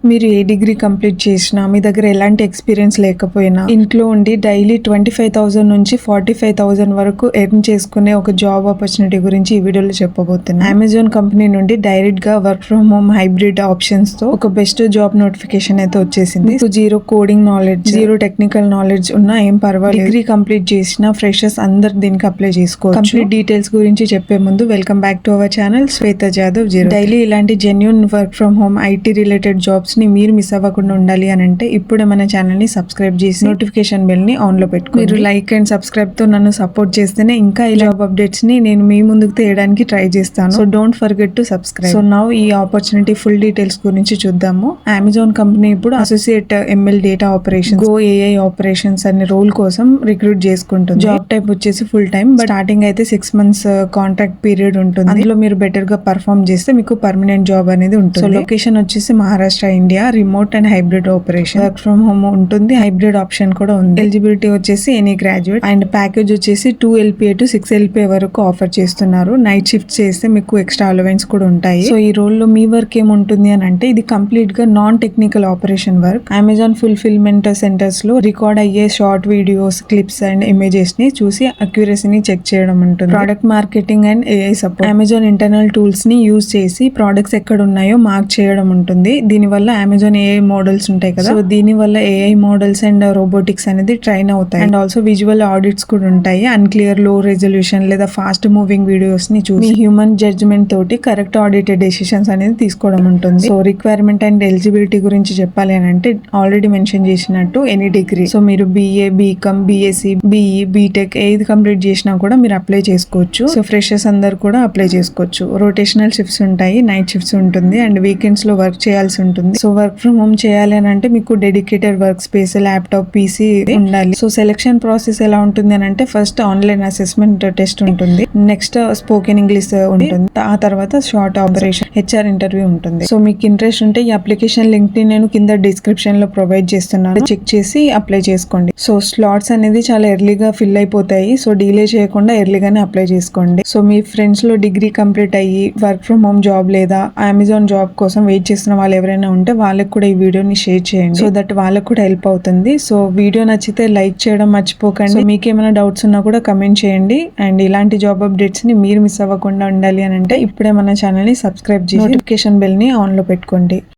మీరు ఏ degree complete చేసినా మీ దగ్గర ఎలాంటి ఎక్స్పీరియన్స్ లేకపోయినా ఇంట్లో ఉండి డైలీ 25,000 నుంచి 45,000 వరకు ఎర్న్ చేసుకునే ఒక జాబ్ ఆపర్చునిటీ గురించి ఈ వీడియోలో చెప్పబోతున్నాను. అమెజాన్ కంపెనీ నుండి డైరెక్ట్ గా work from home hybrid options తో ఒక బెస్ట్ జాబ్ నోటిఫికేషన్ అయితే వచ్చేసింది. Zero coding knowledge, zero technical knowledge ఉన్నా ఏం పర్వాలేదు, డిగ్రీ కంప్లీట్ చేసిన ఫ్రెషర్స్ అందరు దీనికి అప్లై చేసుకోవచ్చు. కంప్లీట్ డీటెయిల్స్ గురించి చెప్పే ముందు welcome back to our channel Shweta Jadhav zero. Daily ఇలాంటి genuine work from home IT related jobs ని మీరు మిస్ అవ్వకుండా ఉండాలి అని అంటే ఇప్పుడే మన ఛానల్ ని సబ్స్క్రైబ్ చేసి నోటిఫికేషన్ బెల్ ని ఆన్ లో పెట్టుకోండి. మీరు లైక్ అండ్ సబ్స్క్రైబ్ తో నన్ను సపోర్ట్ చేస్తేనే ఇంకా ఈ జాబ్ అప్డేట్స్ ని నేను మీ ముందుకు తేయడానికి ట్రై చేస్తాను. So don't forget to subscribe. So now ఈ ఆపర్చునిటీ ఫుల్ డీటెయిల్స్ గురించి చూద్దాము. అమెజాన్ కంపెనీ ఇప్పుడు associate ML data operation, go AI operations అనే రోల్ కోసం రిక్రూట్ చేసుకుంటుంది. జాబ్ టైప్ వచ్చేసి ఫుల్ టైం, బట్ స్టార్టింగ్ అయితే 6 months కాంట్రాక్ట్ పీరియడ్ ఉంటుంది. అందులో మీరు బెటర్ గా పర్ఫార్మ్ చేస్తే మీకు పర్మనెంట్ జాబ్ అనేది ఉంటుంది. సో లొకేషన్ వచ్చేసి Maharashtra, India. Remote and hybrid operation, work from home ఉంటుంది, హైబ్రిడ్ ఆప్షన్ కూడా ఉంది. ఎలిజిబిలిటీ వచ్చేసి ఎనీ గ్రాడ్యుయేట్ అండ్ ప్యాకేజ్ వచ్చేసి 2 LPA to 6 LPA వరకు ఆఫర్ చేస్తున్నారు. నైట్ షిఫ్ట్ చేస్తే మీకు ఎక్స్ట్రా అలవెన్స్ కూడా ఉంటాయి. సో ఈ రోల్ లో మీ వర్క్ ఏముంటుంది అని అంటే ఇది కంప్లీట్ గా non technical operation work. Amazon fulfilment centres లో రికార్డ్ అయ్యే short videos, clips and images ని చూసి అక్యురసీని చెక్ చేయడం ఉంటుంది. Product marketing and AI support. Amazon internal tools ని యూజ్ చేసి ప్రొడక్ట్స్ ఎక్కడ ఉన్నాయో మార్క్ చేయడం ఉంటుంది. దీని వల్ల అమెజాన్ ఏఐ మోడల్స్ ఉంటాయి కదా, సో దీని వల్ల ఏఐ మోడల్స్ అండ్ రోబోటిక్స్ అనేది ట్రైన్ అవుతాయి. అండ్ ఆల్సో విజువల్ ఆడిట్స్ కూడా ఉంటాయి. అన్క్లియర్, లో రెజల్యూషన్ లేదా ఫాస్ట్ మూవింగ్ వీడియోస్ ని చూసి హ్యూమన్ జడ్జ్మెంట్ తోటి కరెక్ట్ ఆడిటెడ్ డెసిషన్స్ అనేది తీసుకోవడం ఉంటుంది. సో రిక్వైర్మెంట్ అండ్ ఎలిజిబిలిటీ గురించి చెప్పాలి అని అంటే ఆల్రెడీ మెన్షన్ చేసినట్టు ఎనీ డిగ్రీ. సో మీరు BA, BCom, BSc, BE, BTech ఏది కంప్లీట్ చేసినా కూడా మీరు అప్లై చేసుకోవచ్చు. సో ఫ్రెషర్స్ అందరు కూడా అప్లై చేసుకోవచ్చు. రొటేషనల్ షిఫ్ట్స్ ఉంటాయి, నైట్ షిఫ్ట్స్ ఉంటుంది అండ్ వీకెండ్స్ లో వర్క్ చేయాల్సి ఉంటుంది. సో వర్క్ ఫ్రమ్ హోమ్ చేయాలి అని అంటే మీకు dedicated work space, laptop, PC ఉండాలి. సో సెలెక్షన్ ప్రాసెస్ ఎలా ఉంటుంది అని అంటే ఫస్ట్ ఆన్లైన్ అసెస్మెంట్ టెస్ట్ ఉంటుంది, నెక్స్ట్ స్పోకెన్ ఇంగ్లీష్ ఉంటుంది, ఆ తర్వాత షార్ట్ ఆపరేషన్ HR ఇంటర్వ్యూ ఉంటుంది. సో మీకు ఇంట్రెస్ట్ ఉంటే ఈ అప్లికేషన్ లింక్ ని నేను కింద డిస్క్రిప్షన్ లో ప్రొవైడ్ చేస్తున్నాను, చెక్ చేసి అప్లై చేసుకోండి. సో స్లాట్స్ అనేది చాలా ఎర్లీగా ఫిల్ అయిపోతాయి. సో డిలే చేయకుండా ఎర్లీగానే అప్లై చేసుకోండి. సో మీ ఫ్రెండ్స్ లో డిగ్రీ కంప్లీట్ అయ్యి వర్క్ ఫ్రమ్ హోమ్ జాబ్ లేదా అమెజాన్ జాబ్ కోసం వెయిట్ చేస్తున్న వాళ్ళు ఎవరైనా ఉంటే వాళ్ళకి కూడా ఈ వీడియోని షేర్ చేయండి, సో దట్ వాళ్ళకు కూడా హెల్ప్ అవుతుంది. సో వీడియో నచ్చితే లైక్ చేయడం మర్చిపోకండి. మీకేమైనా డౌట్స్ ఉన్నా కూడా కమెంట్ చేయండి. అండ్ ఇలాంటి జాబ్ అప్డేట్స్ ని మీరు మిస్ అవ్వకుండా ఉండాలి అని అంటే ఇప్పుడే మన ఛానల్ ని సబ్స్క్రైబ్ చేసి నోటిఫికేషన్ బెల్ ని ఆన్ లో పెట్టుకోండి.